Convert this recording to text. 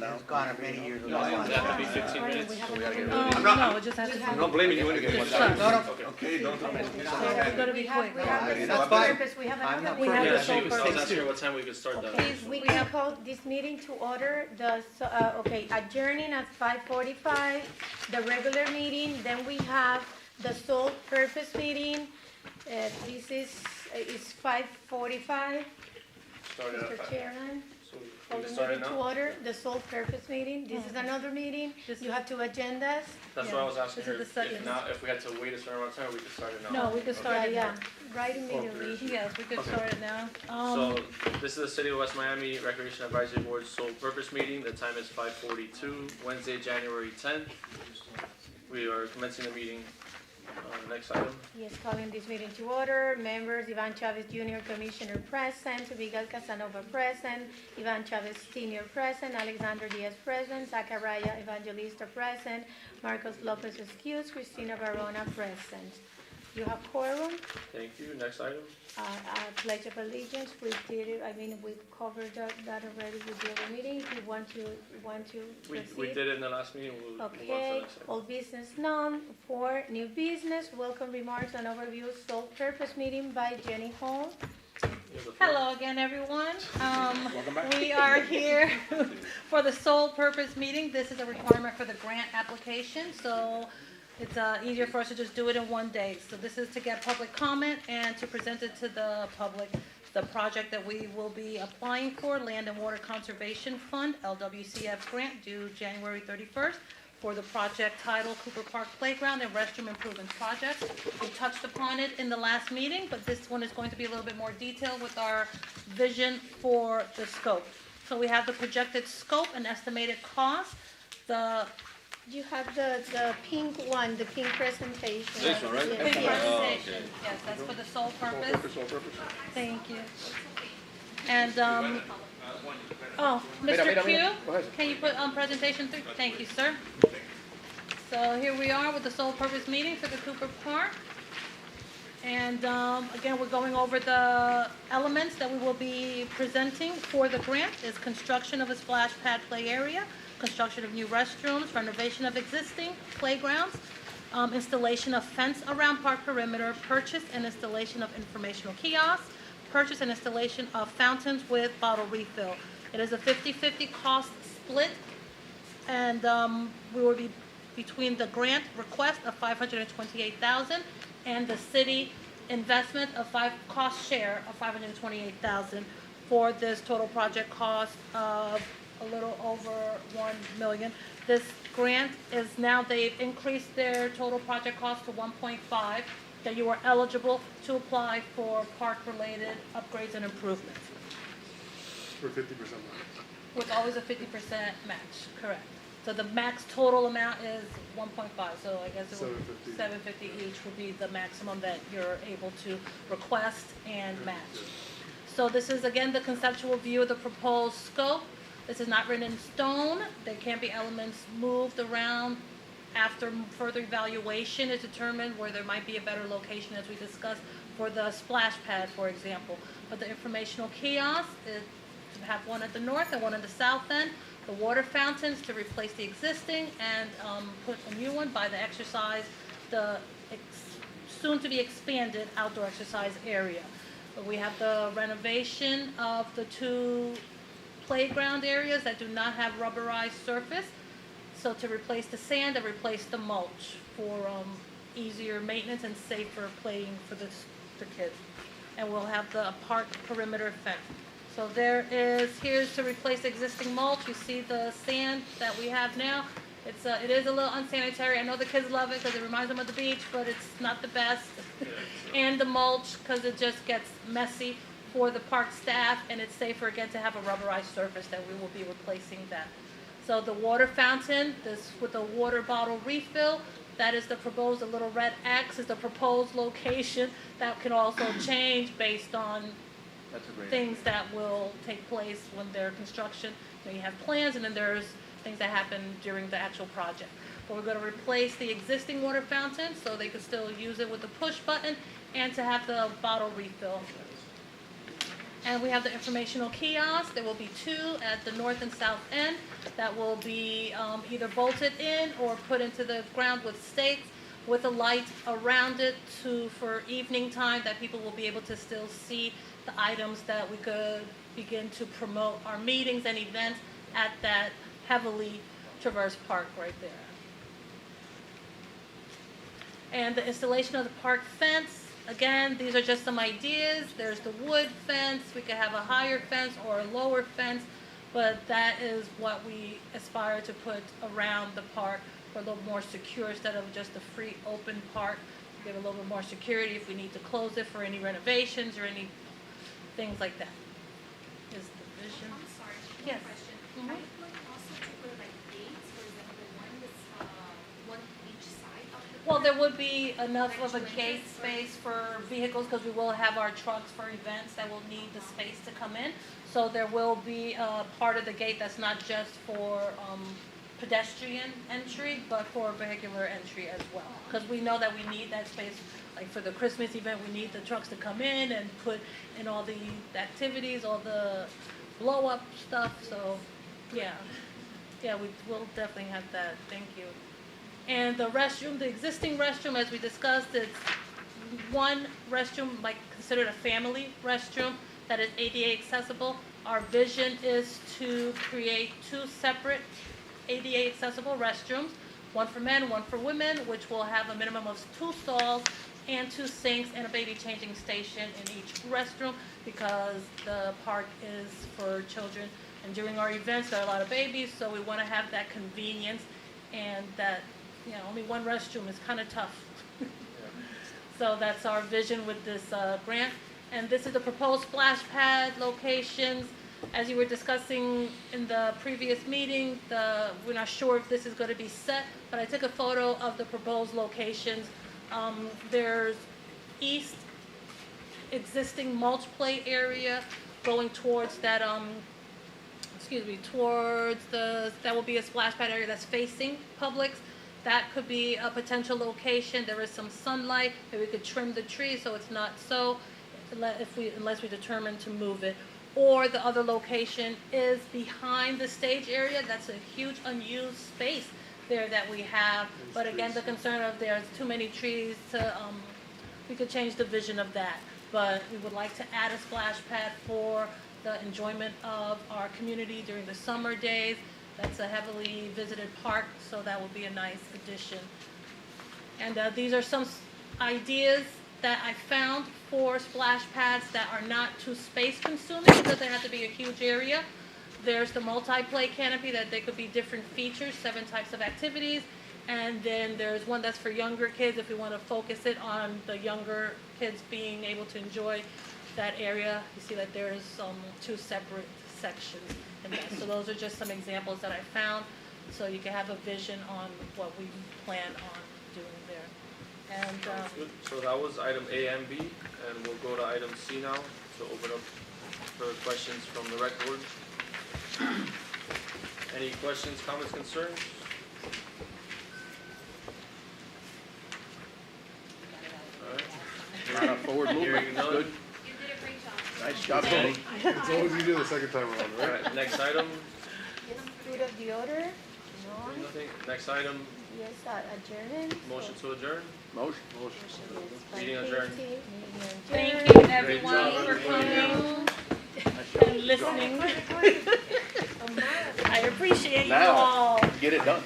now. It's gone many years ago. Does that have to be 15 minutes? We have So we gotta get another rid of meeting. it. No, it just has to be. I'm not blaming you anyway. Just but- start. Okay, don't. We gotta be quick. We have the That's sole fine. purpose, we have I'm another not We meeting. have Yeah, the she sole was, I was purpose. asking her what time we could start that. Please, we can call this meeting to order, okay, adjourning at 5:45, the regular meeting, then we have the sole purpose meeting. This is 5:45, Start it at Mr. 5. Chairman. So we Call can the start it meeting to now? order, the sole purpose meeting. This is another meeting. This You is- have two agendas. That's what I was asking This her. is the second. If not, if we had to wait a certain amount of time, we could start it now. No, we could start it Yeah, now. right immediately. Yes, we could Okay. start it now. So, this is the City of West Miami Recreation Advisory Board's sole purpose meeting. The time is 5:42, Wednesday, January 10th. We are commencing the meeting. Next item. Yes, calling this meeting to order. Members, Ivan Chavez Jr., Commissioner present, Miguel Casanova present, Ivan Chavez Senior present, Alexander Diaz present, Zachariah Evangelista present, Marcos Lopez excused, Cristina Barona present. You have quorum. Thank you. Next item. Pledge of allegiance, we did it, we covered that already with the other meeting. If you want to We proceed. did it in the last meeting. We'll move on to the Okay, next item. old business none. For new business, welcome remarks and overview sole purpose meeting by Jenny Hall. You have the floor. Hello again, everyone. We are here for the sole purpose meeting. This is a requirement for the grant application, so it's easier for us to just do it in one day. So this is to get public comment and to present it to the public. The project that we will be applying for, Land and Water Conservation Fund, LWCF grant, due January 31st, for the project titled Cooper Park Playground and Restroom Improvement Project. We touched upon it in the last meeting, but this one is going to be a little bit more detailed with our vision for the scope. So we have the projected scope and estimated cost. You have the pink one, the pink presentation. This one, right? Yes, Big yes. presentation. Yes, that's for the sole purpose. Sole purpose. Thank you. And, oh, Mira, Mr. mira, Q, mira. Go ahead. can you put on presentation 3? Thank you, sir. So here we are with the sole purpose meeting for the Cooper Park. And, again, we're going over the elements that we will be presenting for the grant is construction of a splash pad play area, construction of new restrooms, renovation of existing playgrounds, installation of fence around park perimeter, purchase and installation of informational kiosks, purchase and installation of fountains with bottle refill. It is a 50-50 cost split, and we will be between the grant request of $528,000 and the city investment of cost share of $528,000 for this total project cost of a little over $1 million. This grant is now, they've increased their total project cost to 1.5, that you are eligible to apply for park-related upgrades and improvements, For 50% with always a 50% match, correct. So the max total amount is 1.5, so I guess it would, 750. $750 each would be the maximum that you're able to request and match. So this is, again, the conceptual view of the proposed scope. This is not written in stone. There can be elements moved around after further evaluation is determined where there might be a better location, as we discussed, for the splash pad, for example. But the informational kiosk is to have one at the north and one at the south end. The water fountains to replace the existing and put a new one by the exercise, the soon-to-be expanded outdoor exercise area. But we have the renovation of the two playground areas that do not have rubberized surface. So to replace the sand and replace the mulch for easier maintenance and safer playing for the kids. And we'll have the park perimeter fence. So here's to replace existing mulch. You see the sand that we have now. It is a little unsanitary. I know the kids love it because it reminds them of the beach, but it's not the best. And the mulch, because it just gets messy for the park staff, and it's safer again to have a rubberized surface that we will be replacing that. So the water fountain, this with the water bottle refill, that is the proposed, the little red X is the proposed location. That can also change based on That's a great. things that will take place when they're construction. You have plans, and then there's things that happen during the actual project. But we're going to replace the existing water fountain so they can still use it with the push button, and to have the bottle refill. And we have the informational kiosk. There will be 2 at the north and south end that will be either bolted in or put into the ground with stakes with a light around it for evening time, that people will be able to still see the items, that we could begin to promote our meetings and events at that heavily traversed park right there. And the installation of the park fence, again, these are just some ideas. There's the wood fence, we could have a higher fence or a lower fence, but that is what we aspire to put around the park for a little more secure, instead of just a free open park. Give a little bit more security if we need to close it for any renovations or any things like that. Is the vision. I'm sorry, Yes. one question. Mhm. Are you going also to put like gates, for example, one each side of the? Well, park? there would be enough of a gate space for vehicles, because we will have our trucks for events that will need the space to come in. So there will be a part of the gate that's not just for pedestrian entry, but for vehicular entry as well. Because we know that we need that space, like for the Christmas event, we need the trucks to come in and put in all the activities, all the blow-up stuff, so, yeah. Yeah, we will definitely have that, thank you. And the restroom, the existing restroom, as we discussed, it's one restroom, like considered a family restroom that is ADA accessible. Our vision is to create 2 separate ADA accessible restrooms, one for men, one for women, which will have a minimum of 2 stalls and 2 sinks and a baby changing station in each restroom, because the park is for children. And during our events, there are a lot of babies, so we want to have that convenience, and that, only one restroom is kind of tough. So that's our vision with this grant. And this is the proposed splash pad locations. As you were discussing in the previous meeting, we're not sure if this is going to be set, but I took a photo of the proposed locations. There's east existing mulch plate area going towards that, that will be a splash pad area that's facing Publix. That could be a potential location. There is some sunlight, maybe we could trim the trees so it's not so, unless we determine to move it. Or the other location is behind the stage area. That's a huge unused space there that we have. But again, the concern of there's too many trees to, we could change the vision of that. But we would like to add a splash pad for the enjoyment of our community during the summer days. That's a heavily visited park, so that would be a nice addition. And these are some ideas that I found for splash pads that are not too space consuming, because they have to be a huge area. There's the multi-play canopy, that they could be different features, 7 types of activities. And then there's one that's for younger kids, if we want to focus it on the younger kids being able to enjoy that area. You see that there's 2 separate sections in that. So those are just some examples that I found, so you can have a vision on what we plan on doing there. And Sounds good. So that was item A and B, and we'll go to item C now, to open up for questions from the rec board. Any questions, comments, concerns? Alright. Forward movement, Hearing none. good, You did a great job. nice job, Tony. As long as you do the second time around, right? Alright, next item. Food of the order? No. Nothing. Next item, Yes, adjournment. motion to adjourn. Motion. Meeting adjourned. thank Thank you, Great everyone, job, for everybody. coming and listening. I appreciate you Now. all. Get it done.